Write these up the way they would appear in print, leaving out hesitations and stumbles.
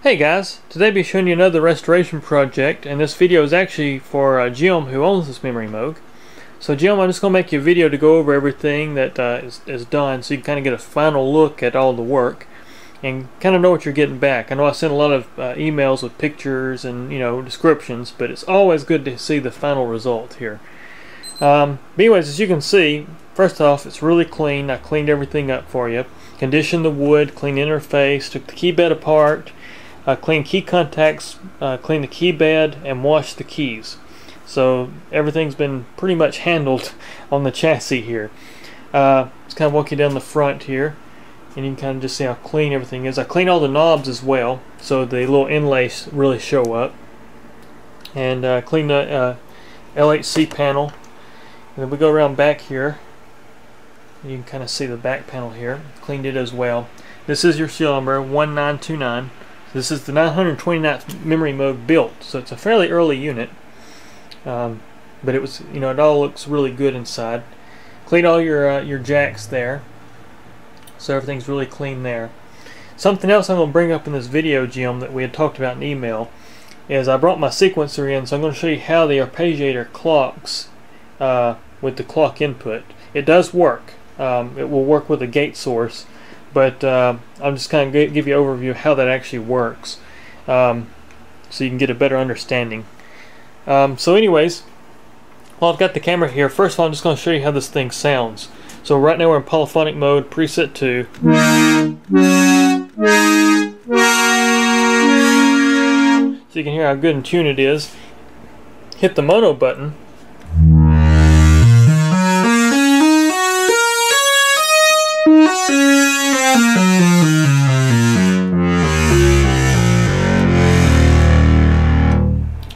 Hey guys, today I'll be showing you another restoration project, and this video is actually for Jim, who owns this Memorymoog. So Jim, I'm just going to make you a video to go over everything that is done, so you can kind of get a final look at all the work and kind of know what you're getting back. I know I sent a lot of emails with pictures and descriptions, but it's always good to see the final result here. But anyways, as you can see, first off, it's really clean. I cleaned everything up for you. Conditioned the wood, cleaned the interface, took the key bed apart, cleaned key contacts, cleaned the key bed, and washed the keys. So everything's been pretty much handled on the chassis here. Just kind of walk you down the front here, and you can kind of just see how clean everything is. I cleaned all the knobs as well, so the little inlays really show up. And cleaned the LHC panel. And then we go around back here. You can kind of see the back panel here. Cleaned it as well. This is your serial number 1929. This is the 929th Memorymoog built, so it's a fairly early unit. But it was, it all looks really good inside. Cleaned all your jacks there, so everything's really clean there. Something else I'm going to bring up in this video, Jim, that we had talked about in email, is I brought my sequencer in, so I'm going to show you how the Arpeggiator clocks with the clock input. It does work. It will work with a gate source, but I'm just kind of give you an overview of how that actually works, so you can get a better understanding. So anyways, while I've got the camera here, first of all I'm just going to show you how this thing sounds. So right now we're in polyphonic mode, preset 2. So you can hear how good in tune it is. Hit the mono button.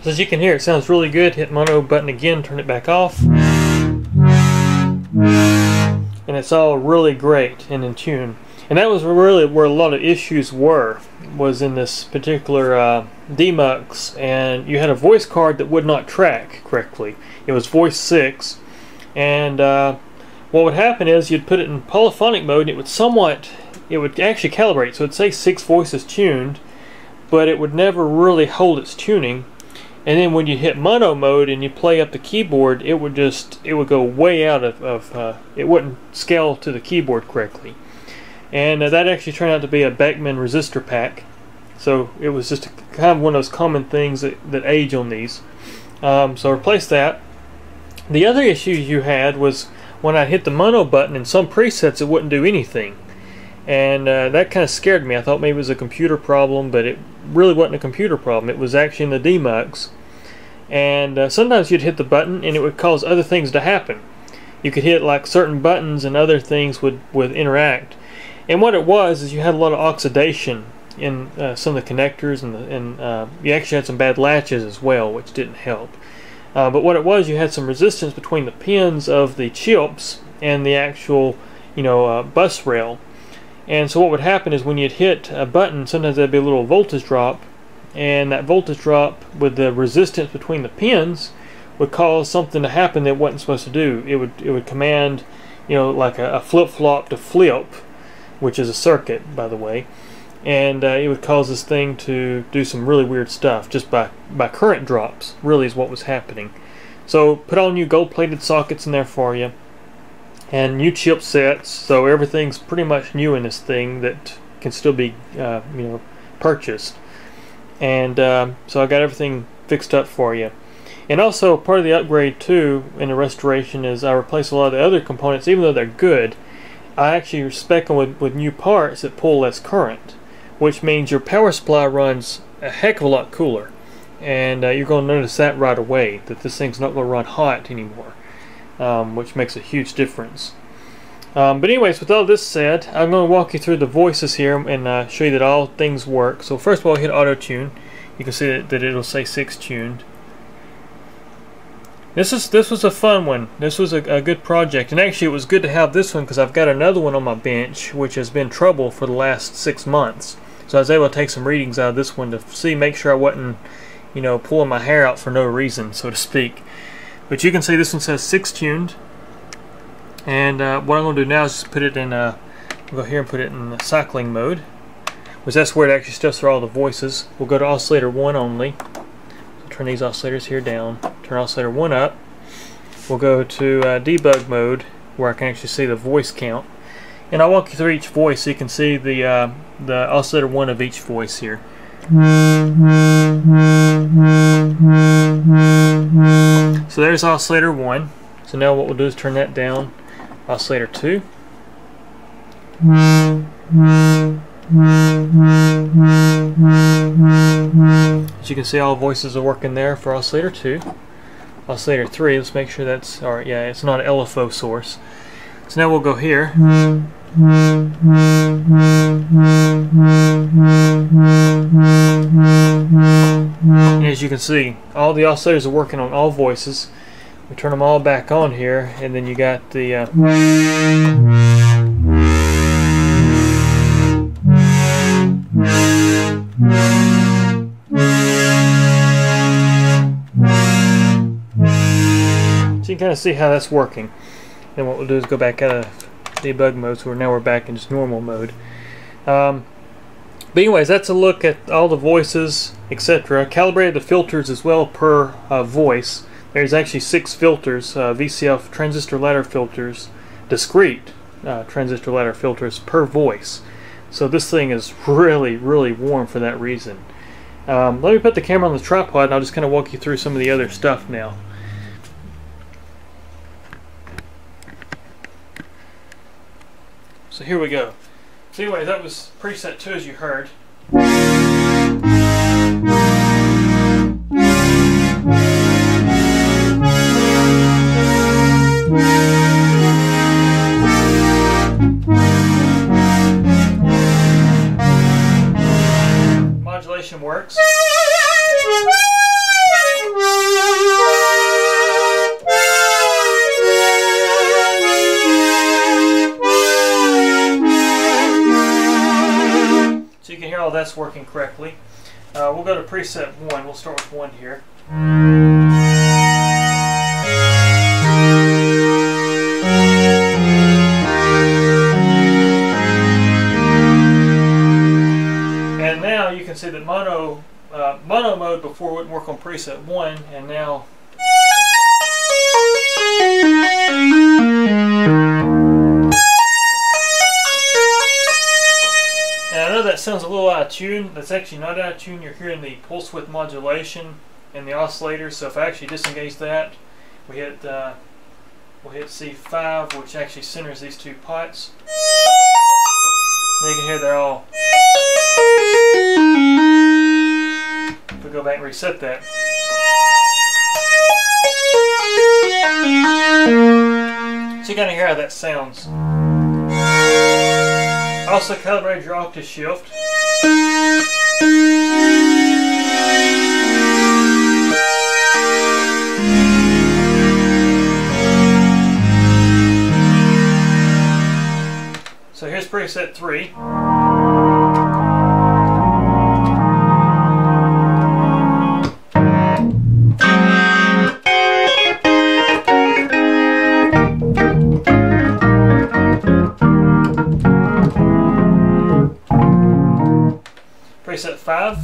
So as you can hear, it sounds really good. Hit mono button again, turn it back off, and it's all really great and in tune. And that was really where a lot of issues was in this particular demux, and you had a voice card that would not track correctly. It was voice 6, and what would happen is you'd put it in polyphonic mode, and it would actually calibrate, so it'd say 6 voices tuned, but it would never really hold its tuning. And then when you hit mono mode and you play up the keyboard, it would go way out of it wouldn't scale to the keyboard correctly. And that actually turned out to be a Beckman resistor pack. So it was just kind of one of those common things that age on these. So replace that. The other issue you had was when I hit the mono button, in some presets it wouldn't do anything. And that kind of scared me. I thought maybe it was a computer problem, but it really wasn't a computer problem. It was actually in the demux. And sometimes you'd hit the button and it would cause other things to happen. You could hit like certain buttons and other things would interact. And what it was is you had a lot of oxidation in some of the connectors, and you actually had some bad latches as well, which didn't help. But what it was, you had some resistance between the pins of the chips and the actual bus rail. And so what would happen is when you'd hit a button, sometimes there'd be a little voltage drop, and that voltage drop with the resistance between the pins would cause something to happen that it wasn't supposed to do. It would command, like a flip-flop to flip, which is a circuit, by the way, and it would cause this thing to do some really weird stuff just by current drops, really is what was happening. So put all new gold-plated sockets in there for you, and new chipsets, so everything's pretty much new in this thing that can still be purchased. And so I got everything fixed up for you. And also part of the upgrade too in the restoration is I replaced a lot of the other components. Even though they're good, I actually spec them with new parts that pull less current, which means your power supply runs a heck of a lot cooler. And you're going to notice that right away, that this thing's not going to run hot anymore. Which makes a huge difference. But anyways, with all this said, I'm going to walk you through the voices here and show you that all things work. So first of all, hit auto tune. You can see that it'll say 6 tuned. This was a fun one. This was a good project, and actually it was good to have this one because I've got another one on my bench which has been trouble for the last 6 months. So I was able to take some readings out of this one to make sure I wasn't pulling my hair out for no reason, so to speak. But you can see this one says 6 tuned, and what I'm going to do now is just put it in go here and put it in cycling mode, which that's where it actually stuffs through all the voices. We'll go to oscillator 1 only. So turn these oscillators here down. Turn oscillator 1 up. We'll go to debug mode, where I can actually see the voice count. And I'll walk you through each voice so you can see the oscillator 1 of each voice here. So there's oscillator 1. So now what we'll do is turn that down. Oscillator 2. As you can see, all voices are working there for oscillator 2. Oscillator 3, let's make sure that's alright. Yeah, it's not an LFO source. So now we'll go here. And as you can see, all the oscillators are working on all voices. We turn them all back on here, and then you got the so you can kind of see how that's working. Then what we'll do is go back out of debug mode, so now we're back in just normal mode. But anyways, that's a look at all the voices, etc. Calibrated the filters as well per voice. There's actually 6 filters, VCF transistor ladder filters, discrete transistor ladder filters per voice. So this thing is really, really warm for that reason. Let me put the camera on the tripod and I'll just kind of walk you through some of the other stuff now. So here we go. So anyway, that was preset 2 as you heard. Modulation works. So you can hear all that's working correctly. We'll go to preset 1. We'll start with 1 here. And now you can see that mono mode before wouldn't work on preset 1, and now that sounds a little out of tune. That's actually not out of tune. You're hearing the pulse width modulation in the oscillator. So if I actually disengage that, we'll hit C5, which actually centers these 2 pots. And you can hear they're all. If we go back and reset that, so you kind of hear how that sounds. Also calibrate your octave shift. So here's preset 3. Preset 5.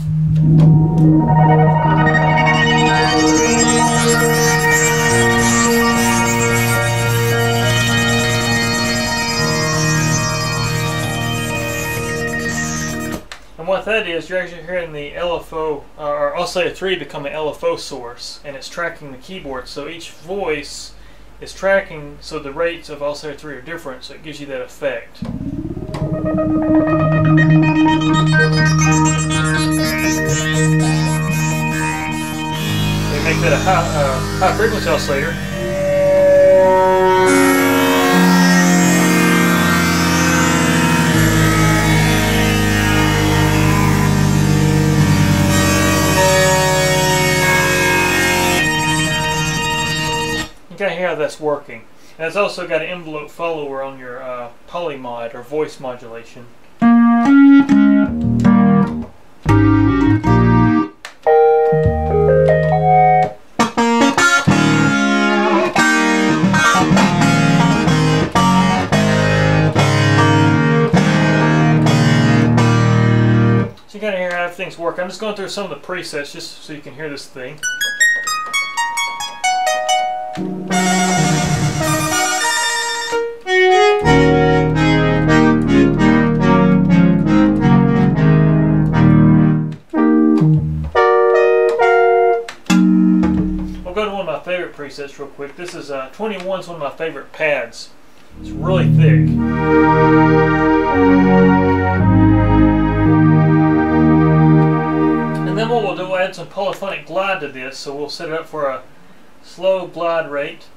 And what that is, you're actually hearing the LFO, or oscillator 3 become an LFO source, and it's tracking the keyboard. So each voice is tracking, so the rates of oscillator 3 are different, so it gives you that effect. They make that a high frequency oscillator. You can hear how that's working. And it's also got an envelope follower on your polymod or voice modulation. work. I'm just going through some of the presets just so you can hear this thing. We'll go to one of my favorite presets real quick. This is 21 is one of my favorite pads. It's really thick. And then what we'll do, we'll add some polyphonic glide to this, so we'll set it up for a slow glide rate.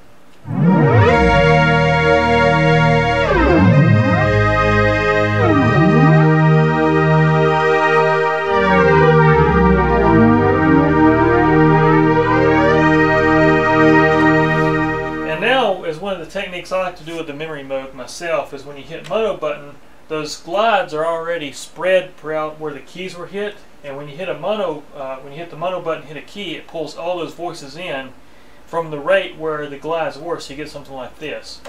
One of the techniques I like to do with the Memorymoog myself is when you hit mono button, those glides are already spread throughout where the keys were hit, and when you hit the mono button, hit a key, it pulls all those voices in from the rate where the glides were, so you get something like this.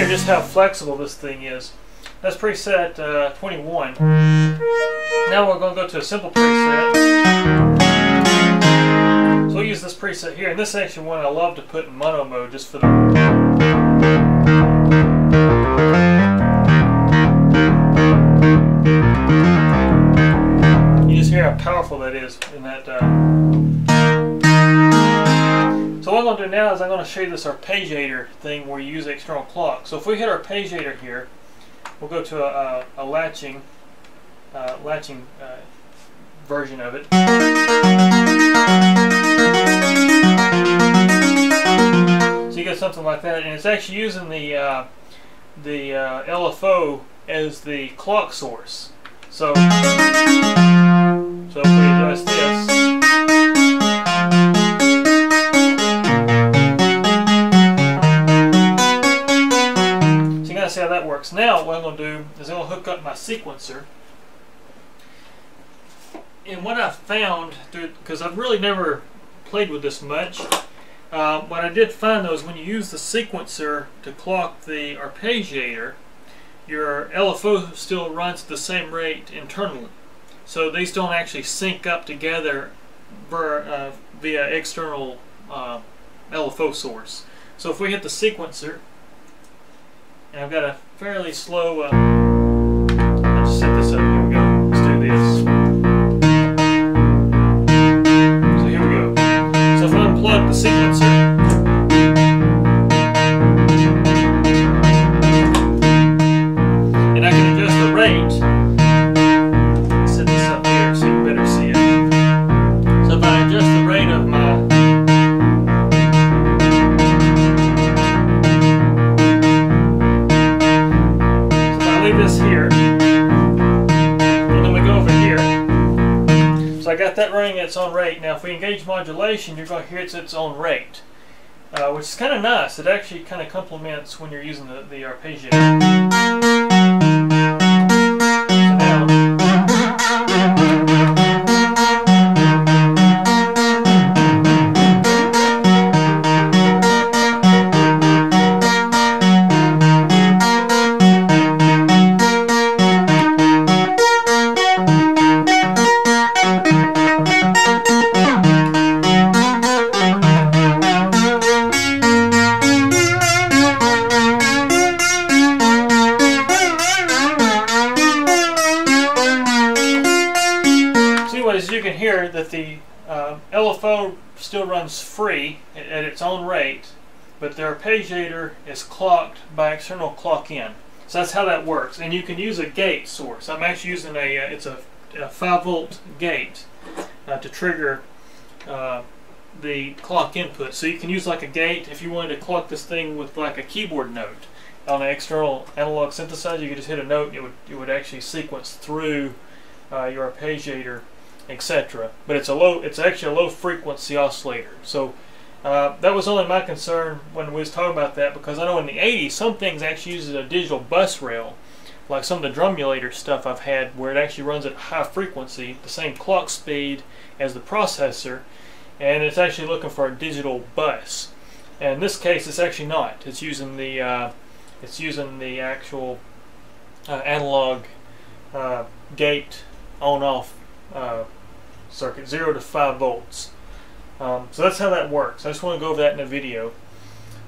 Just how flexible this thing is. That's preset 21. Now we're going to go to a simple preset. So we'll use this preset here, and this is actually one I love to put in mono mode just for the... You just hear how powerful that is in that... So what I'm going to do now is I'm going to show you this Arpeggiator thing where you use the external clock. So if we hit Arpeggiator here, we'll go to a latching version of it. So you get something like that, and it's actually using the LFO as the clock source. So if we adjust this. See how that works. Now what I'm going to do is I'm going to hook up my sequencer, and what I found, because I've really never played with this much, what I did find though is when you use the sequencer to clock the Arpeggiator, your LFO still runs at the same rate internally, so these don't actually sync up together via external LFO source. So if we hit the sequencer, and I've got a fairly slow, I'll just set this up, here we go, let's do this. So here we go. So if I unplug the sequencer, and I can adjust the rate, set this up here so you can better see it. So if I adjust the rate of my this here, and then we go over here. So I got that running at its own rate. Now if we engage modulation, you're going to hear it's its own rate, which is kind of nice. It actually kind of complements when you're using the Arpeggiator. So now, anyways, you can hear that the LFO still runs free at its own rate, but the arpeggiator is clocked by external clock in. So that's how that works. And you can use a gate source. I'm actually using it's a 5-volt gate to trigger the clock input. So you can use like a gate if you wanted to clock this thing with like a keyboard note. On an external analog synthesizer, you could just hit a note and it would actually sequence through your arpeggiator, etc. But it's actually a low frequency oscillator. So that was only my concern when we was talking about that, because I know in the 80s some things actually uses a digital bus rail, like some of the drum emulator stuff I've had, where it actually runs at high frequency, the same clock speed as the processor, and it's actually looking for a digital bus. And in this case, it's actually not. It's using the actual analog gate on-off circuit, 0 to 5 volts. So that's how that works. I just want to go over that in a video.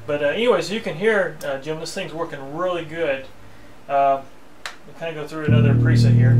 But anyways, you can hear, Jim, this thing's working really good. We'll kind of go through another preset here.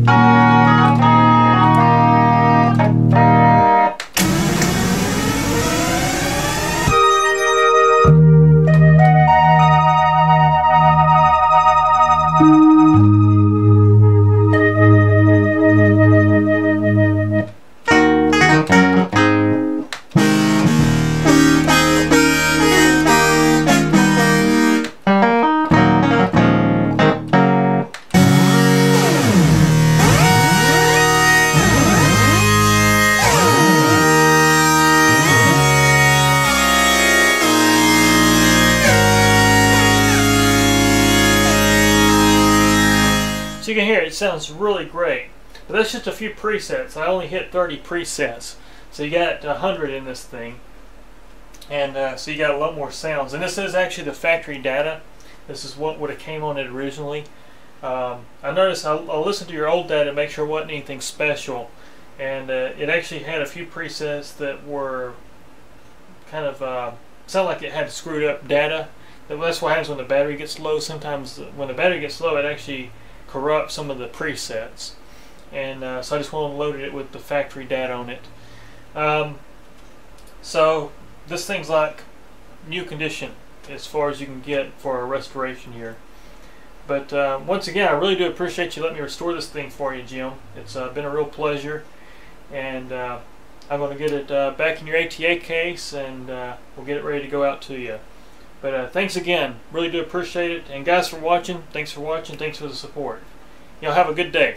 So you can hear it sounds really great. But that's just a few presets. I only hit 30 presets. So you got 100 in this thing. And so you got a lot more sounds. And this is actually the factory data. This is what would have came on it originally. I noticed I'll listen to your old data and make sure it wasn't anything special. And it actually had a few presets that were kind of sound like it had screwed up data. That's what happens when the battery gets low. Sometimes when the battery gets low, it actually corrupt some of the presets, and so I just want to load it with the factory data on it. So this thing's like new condition as far as you can get for a restoration here. But once again, I really do appreciate you letting me restore this thing for you, Jim. It's been a real pleasure, and I'm going to get it back in your ATA case, and we'll get it ready to go out to you. But thanks again. Really do appreciate it. And guys, for watching, thanks for watching. Thanks for the support. Y'all have a good day.